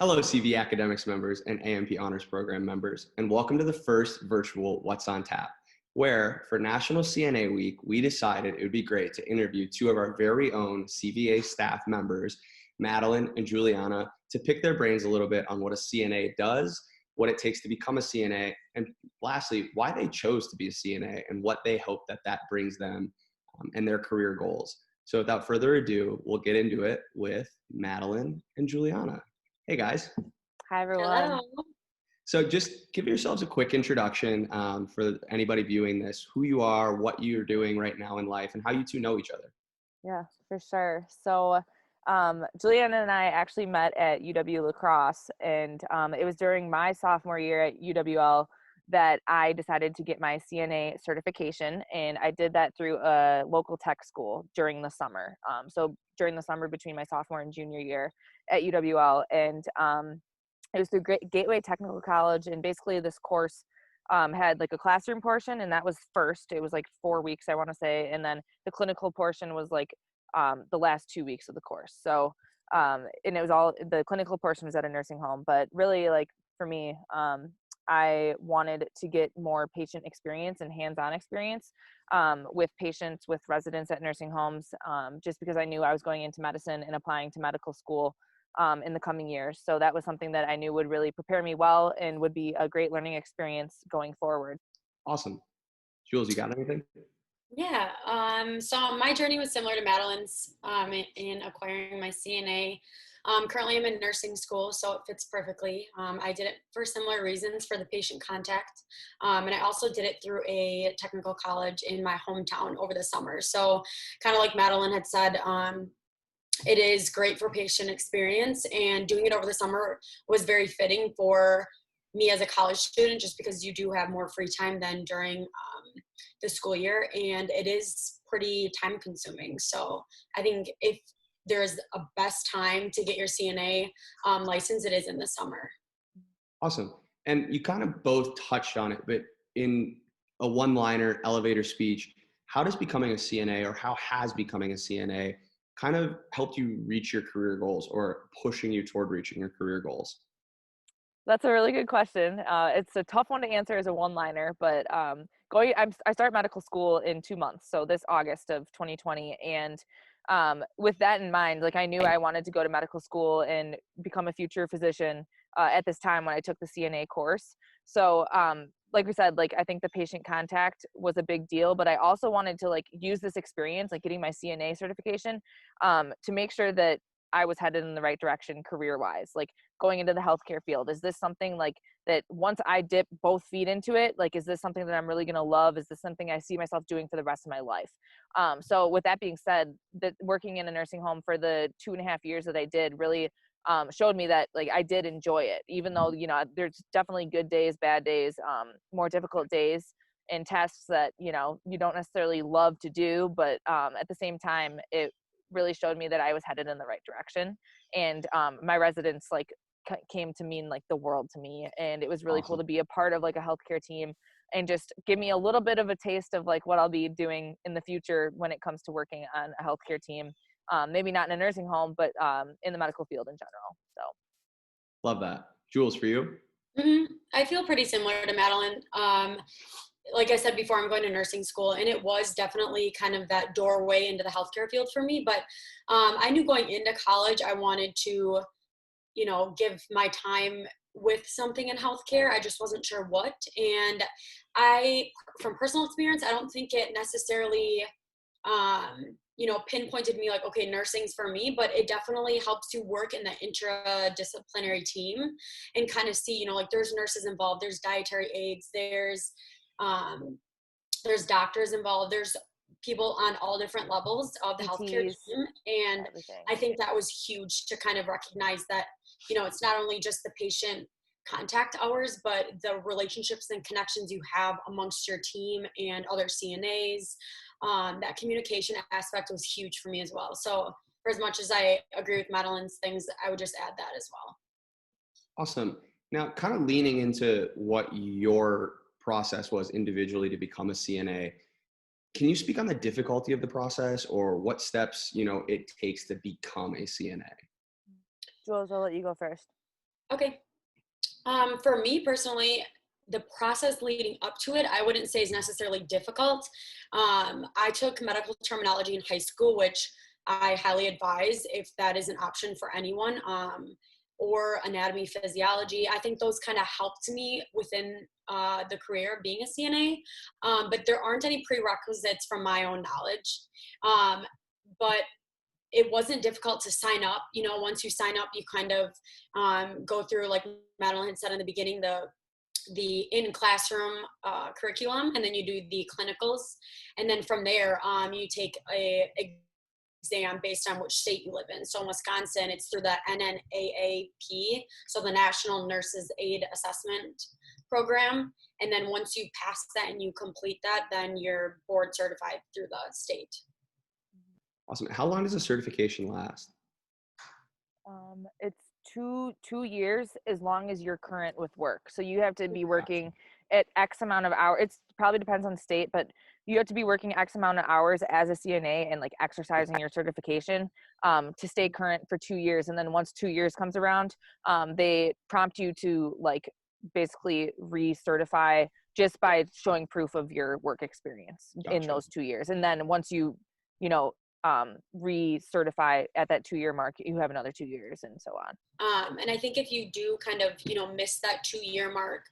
Hello, CV Academics members and AMP Honors Program members, and welcome to the first virtual What's on Tap, where for National CNA Week, we decided it would be great to interview two of our very own CVA staff members, Madeline and Julianna, to pick their brains a little bit on what a CNA does, what it takes to become a CNA, and lastly, why they chose to be a CNA and what they hope that that brings them and their career goals. So without further ado, we'll get into it with Madeline and Julianna. Hey guys. Hi, everyone. Hello. So just give yourselves a quick introduction for anybody viewing this, who you are, what you're doing right now in life, and how you two know each other. Yeah, for sure. So, Juliana and I actually met at UW La Crosse, and it was during my sophomore year at UWL that I decided to get my CNA certification, and I did that through a local tech school during the summer. So during the summer between my sophomore and junior year at UWL, and it was through Gateway Technical College, and basically this course had like a classroom portion, and that was first. It was like 4 weeks, I want to say, and then the clinical portion was like the last 2 weeks of the course. So, and it was all, the clinical portion was at a nursing home, but really, like, for me, I wanted to get more patient experience and hands-on experience with patients, with residents at nursing homes, just because I knew I was going into medicine and applying to medical school in the coming years. So that was something that I knew would really prepare me well and would be a great learning experience going forward. Awesome. Jules, you got anything? Yeah. So my journey was similar to Madeline's in acquiring my CNA. Currently, I'm in nursing school, so it fits perfectly. I did it for similar reasons for the patient contact, and I also did it through a technical college in my hometown over the summer. So, kind of like Madeline had said, it is great for patient experience, and doing it over the summer was very fitting for me as a college student, just because you do have more free time than during the school year, and it is pretty time consuming. So I think if there's a best time to get your CNA license, it is in the summer. Awesome. And you kind of both touched on it, but in a one-liner elevator speech, how does becoming a CNA, or how has becoming a CNA kind of helped you reach your career goals, or pushing you toward reaching your career goals? That's a really good question. It's a tough one to answer as a one-liner, but I start medical school in 2 months, so this August of 2020, and with that in mind, like, I knew I wanted to go to medical school and become a future physician at this time when I took the CNA course. So, like we said, like, I think the patient contact was a big deal, but I also wanted to, like, use this experience, like getting my CNA certification, to make sure that I was headed in the right direction career-wise, like going into the healthcare field. Is this something like that once I dip both feet into it, like, is this something that I'm really going to love? Is this something I see myself doing for the rest of my life? So with that being said, that working in a nursing home for the 2.5 years that I did really showed me that, like, I did enjoy it, even though, there's definitely good days, bad days, more difficult days, and tasks that, you don't necessarily love to do, but at the same time, it really showed me that I was headed in the right direction. And my residents, like, came to mean, like, the world to me, and it was really cool Awesome. to be a part of, like, a healthcare team and just give me a little bit of a taste of, like, what I'll be doing in the future when it comes to working on a healthcare team. Maybe not in a nursing home, but in the medical field in general. So Love that. Jules, for you? I feel pretty similar to Madeline. Like I said before, I'm going to nursing school, and it was definitely kind of that doorway into the healthcare field for me. But I knew going into college, I wanted to, give my time with something in healthcare. I just wasn't sure what. And from personal experience, I don't think it necessarily, pinpointed me like, okay, nursing's for me, but it definitely helps you work in the interdisciplinary team and kind of see, like, there's nurses involved, there's dietary aides, there's doctors involved, there's people on all different levels of the healthcare PTs, team. And everything. I think that was huge to kind of recognize that, it's not only just the patient contact hours, but the relationships and connections you have amongst your team and other CNAs. That communication aspect was huge for me as well. So for as much as I agree with Madeline's things, I would just add that as well. Awesome. Now, kind of leaning into what your process was individually to become a CNA, can you speak on the difficulty of the process, or what steps, it takes to become a CNA? Jules, I'll let you go first. Okay. For me personally, the process leading up to it, I wouldn't say is necessarily difficult. I took medical terminology in high school, which I highly advise if that is an option for anyone, or anatomy, physiology. I think those kind of helped me within the career of being a CNA, but there aren't any prerequisites from my own knowledge. But it wasn't difficult to sign up. Once you sign up, you kind of go through, like Madeline had said in the beginning, the in classroom curriculum, and then you do the clinicals, and then from there you take a exam based on which state you live in. So in Wisconsin, it's through the NNAAP, so the National Nurses Aid Assessment Program. And then once you pass that and you complete that, then you're board certified through the state. Awesome. How long does a certification last? It's two years as long as you're current with work. So you have to be Gotcha. working at X amount of hours. It's probably depends on state, but you have to be working X amount of hours as a CNA and like exercising your certification to stay current for 2 years. And then once 2 years comes around, they prompt you to like basically recertify just by showing proof of your work experience in Gotcha. those 2 years. And then once you know, recertify at that 2 year mark, you have another 2 years and so on. And I think if you do kind of, miss that 2 year mark,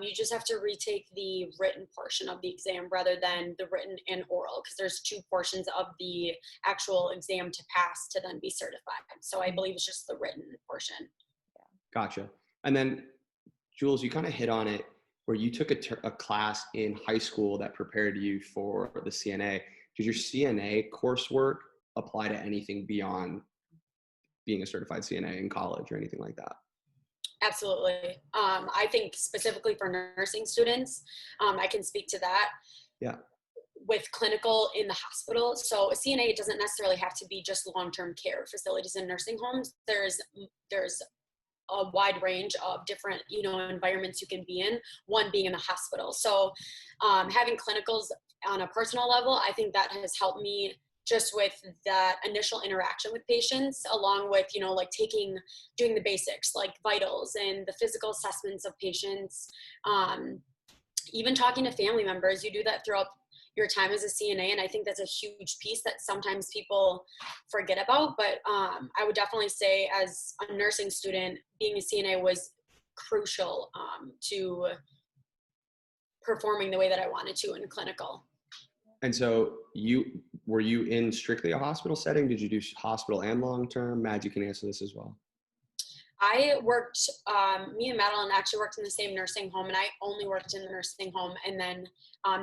you just have to retake the written portion of the exam rather than the written and oral, because there's two portions of the actual exam to pass to then be certified. So I believe it's just the written portion. Gotcha. And then, Jules, you kind of hit on it where you took a class in high school that prepared you for the CNA. Does your CNA coursework apply to anything beyond being a certified CNA in college or anything like that? Absolutely. I think specifically for nursing students, I can speak to that. Yeah. With clinical in the hospital. So a CNA doesn't necessarily have to be just long-term care facilities and nursing homes. There's a wide range of different, environments you can be in, one being in the hospital. So having clinicals on a personal level, I think that has helped me just with that initial interaction with patients, along with, doing the basics like vitals and the physical assessments of patients, even talking to family members. You do that throughout your time as a CNA, and I think that's a huge piece that sometimes people forget about. But I would definitely say, as a nursing student, being a CNA was crucial to performing the way that I wanted to in clinical. And so were you in strictly a hospital setting? Did you do hospital and long-term? Mad, you can answer this as well. I worked, me and Madeline actually worked in the same nursing home, and I only worked in the nursing home. And then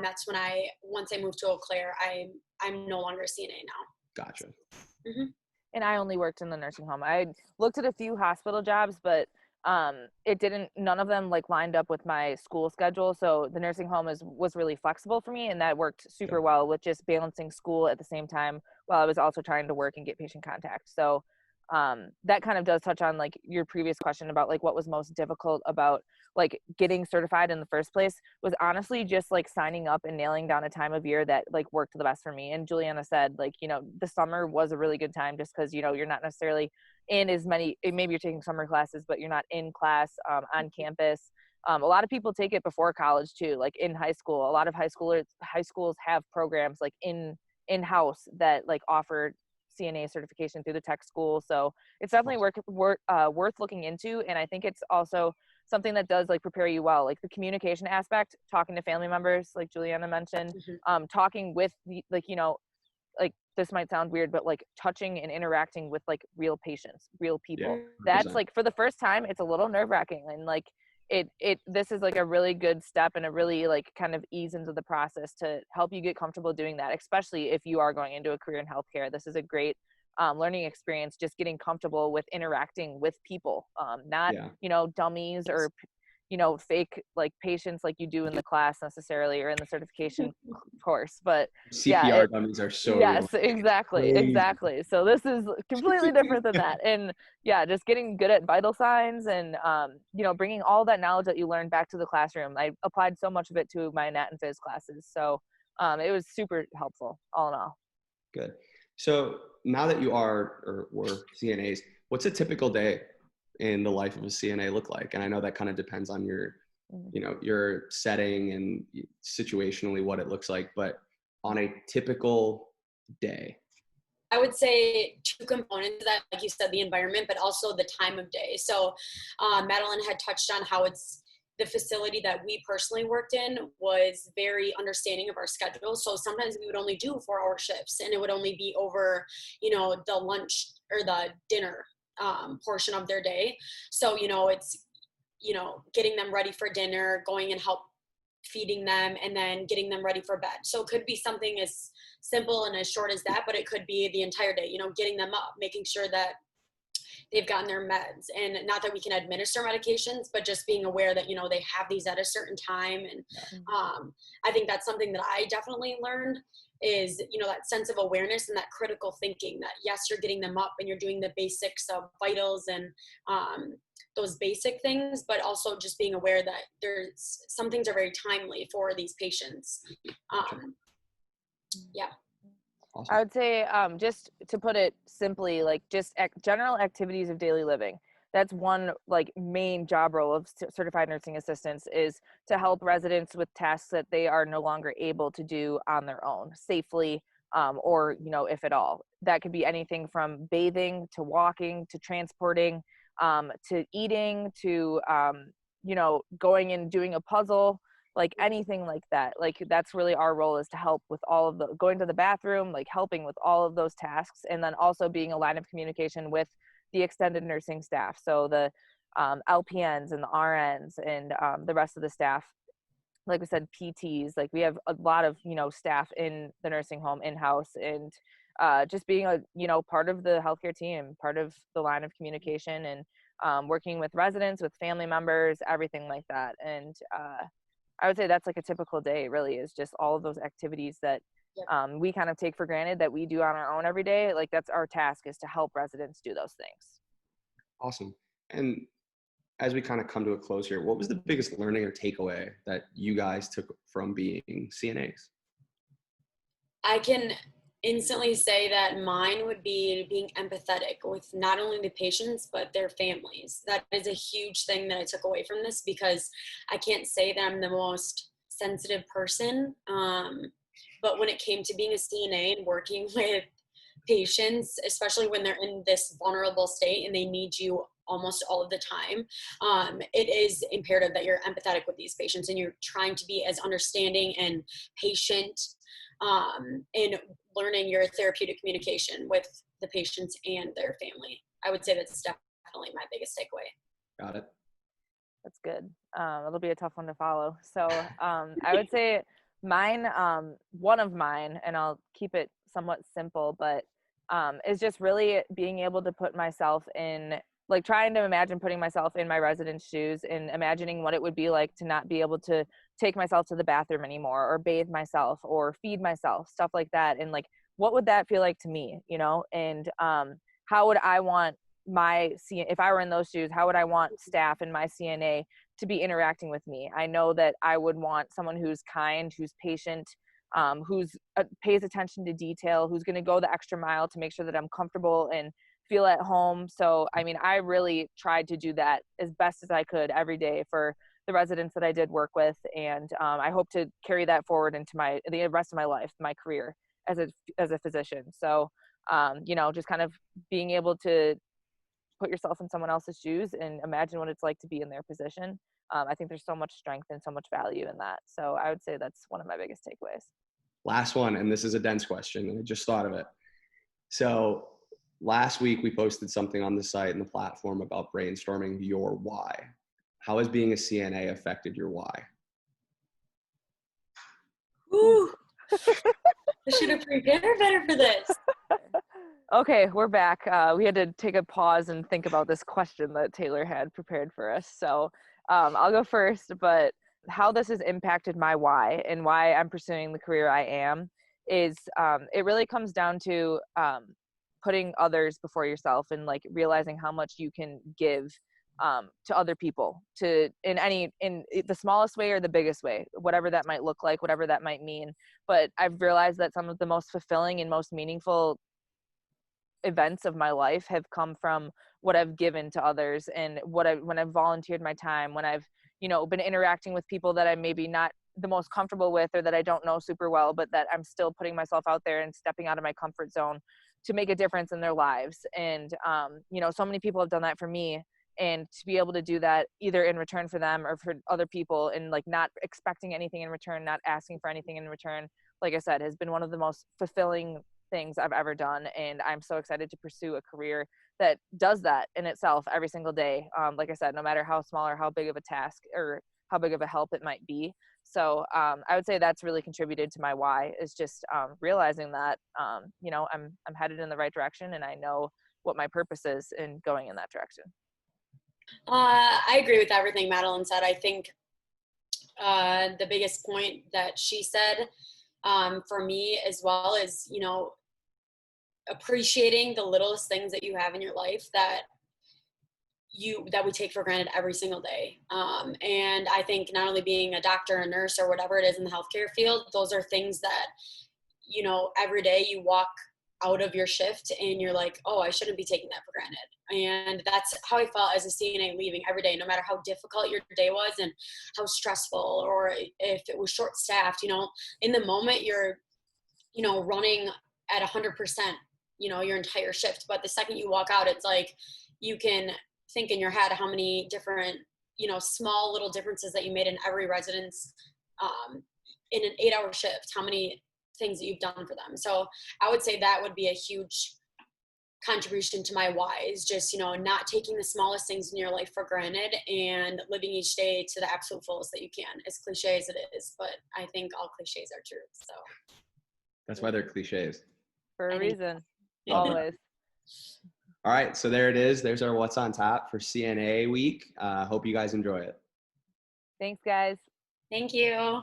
that's when once I moved to Eau Claire, I'm no longer a CNA now. Gotcha. Mm-hmm. And I only worked in the nursing home. I looked at a few hospital jobs, but none of them like lined up with my school schedule. So the nursing home was really flexible for me, and that worked super well with just balancing school at the same time while I was also trying to work and get patient contact. So that kind of does touch on like your previous question about like what was most difficult about like getting certified in the first place was honestly just like signing up and nailing down a time of year that like worked the best for me. And Julianna said, like, the summer was a really good time just because, you're not necessarily in as many, maybe you're taking summer classes, but you're not in class on campus. A lot of people take it before college too, like in high school. A lot of high schools have programs like in-house that like offer CNA certification through the tech school. So it's definitely worth looking into. And I think it's also something that does like prepare you well, like the communication aspect, talking to family members, like Julianna mentioned, talking with like this might sound weird, but like touching and interacting with like real patients, real people. Yeah, that's like for the first time, it's a little nerve wracking. And like, this is like a really good step and a really like kind of ease into the process to help you get comfortable doing that, especially if you are going into a career in healthcare. This is a great learning experience, just getting comfortable with interacting with people, not dummies or fake like patients like you do in the class necessarily or in the certification course. But CPR dummies are so yes, real. exactly. So this is completely different than that. And just getting good at vital signs and bringing all that knowledge that you learned back to the classroom. I applied so much of it to my nat and phys classes, so it was super helpful all in all. Good. So now that you were CNAs, what's a typical day in the life of a CNA look like? And I know that kind of depends on your, your setting and situationally what it looks like, but on a typical day. I would say two components to that, like you said, the environment, but also the time of day. So Madeline had touched on how the facility that we personally worked in was very understanding of our schedule. So sometimes we would only do 4-hour shifts, and it would only be over, the lunch or the dinner portion of their day. So, it's, getting them ready for dinner, going and help feeding them, and then getting them ready for bed. So it could be something as simple and as short as that, but it could be the entire day, getting them up, making sure that they've gotten their meds, and not that we can administer medications, but just being aware that, they have these at a certain time. And I think that's something that I definitely learned is, that sense of awareness and that critical thinking that, yes, you're getting them up and you're doing the basics of vitals and those basic things, but also just being aware that there's some things are very timely for these patients. Yeah. Awesome. I would say, just to put it simply, like just general activities of daily living. That's one like main job role of certified nursing assistants, is to help residents with tasks that they are no longer able to do on their own safely, or, if at all. That could be anything from bathing to walking to transporting, to eating to, going and doing a puzzle, like anything like that. Like that's really our role, is to help with all of the going to the bathroom, like helping with all of those tasks, and then also being a line of communication with the extended nursing staff. So the LPNs and the RNs and the rest of the staff, like we said, PTs, like we have a lot of, staff in the nursing home in-house, and just being a, part of the healthcare team, part of the line of communication, and working with residents, with family members, everything like that. And I would say that's like a typical day, really, is just all of those activities that we kind of take for granted that we do on our own every day. Like that's our task, is to help residents do those things. Awesome. And as we kind of come to a close here, what was the biggest learning or takeaway that you guys took from being CNAs? I can instantly say that mine would be being empathetic with not only the patients, but their families. That is a huge thing that I took away from this, because I can't say that I'm the most sensitive person. But when it came to being a CNA and working with patients, especially when they're in this vulnerable state and they need you almost all of the time, it is imperative that you're empathetic with these patients and you're trying to be as understanding and patient, in learning your therapeutic communication with the patients and their family. I would say that's definitely my biggest takeaway. Got it. That's good. It'll be a tough one to follow. So I would say mine, one of mine, and I'll keep it somewhat simple, but is just really being able to put myself in, like trying to imagine putting myself in my resident's shoes and imagining what it would be like to not be able to take myself to the bathroom anymore, or bathe myself, or feed myself, stuff like that. And like, what would that feel like to me, and how would I want if I were in those shoes, how would I want staff and my CNA to be interacting with me? I know that I would want someone who's kind, who's patient, who's pays attention to detail, who's going to go the extra mile to make sure that I'm comfortable and feel at home. So, I mean, I really tried to do that as best as I could every day for the residents that I did work with. And I hope to carry that forward into the rest of my life, my career as a physician. So, just kind of being able to put yourself in someone else's shoes and imagine what it's like to be in their position. I think there's so much strength and so much value in that. So I would say that's one of my biggest takeaways. Last one, and this is a dense question, and I just thought of it. So last week we posted something on the site and the platform about brainstorming your why. How has being a CNA affected your why? Ooh, I should have prepared better for this. Okay, we're back. We had to take a pause and think about this question that Taylor had prepared for us. So I'll go first, but how this has impacted my why and why I'm pursuing the career I am is it really comes down to putting others before yourself, and like realizing how much you can give to other people, in the smallest way or the biggest way, whatever that might look like, whatever that might mean. But I've realized that some of the most fulfilling and most meaningful events of my life have come from what I've given to others, and when I've volunteered my time, when I've, been interacting with people that I'm maybe not the most comfortable with, or that I don't know super well, but that I'm still putting myself out there and stepping out of my comfort zone to make a difference in their lives. And, so many people have done that for me, and to be able to do that either in return for them or for other people, and like not expecting anything in return, not asking for anything in return, like I said, has been one of the most fulfilling things I've ever done. And I'm so excited to pursue a career that does that in itself every single day. Like I said, no matter how small or how big of a task or how big of a help it might be. So I would say that's really contributed to my why, is just realizing that, I'm headed in the right direction, and I know what my purpose is in going in that direction. I agree with everything Madeline said. I think the biggest point that she said for me as well is, appreciating the littlest things that you have in your life that we take for granted every single day. And I think not only being a doctor, a nurse, or whatever it is in the healthcare field, those are things that, every day you walk out of your shift and you're like, oh, I shouldn't be taking that for granted. And that's how I felt as a CNA, leaving every day, no matter how difficult your day was and how stressful, or if it was short staffed, in the moment you're, running at 100%, your entire shift. But the second you walk out, it's like, you can think in your head how many different, small little differences that you made in every residence in an 8-hour shift, how many things that you've done for them. So I would say that would be a huge contribution to my why, is just, not taking the smallest things in your life for granted and living each day to the absolute fullest that you can, as cliche as it is. But I think all cliches are true. So That's why they're cliches. For a reason. Love Always. All right, so there it is. There's our What's on Tap for CNA week. Hope you guys enjoy it. Thanks, guys. Thank you.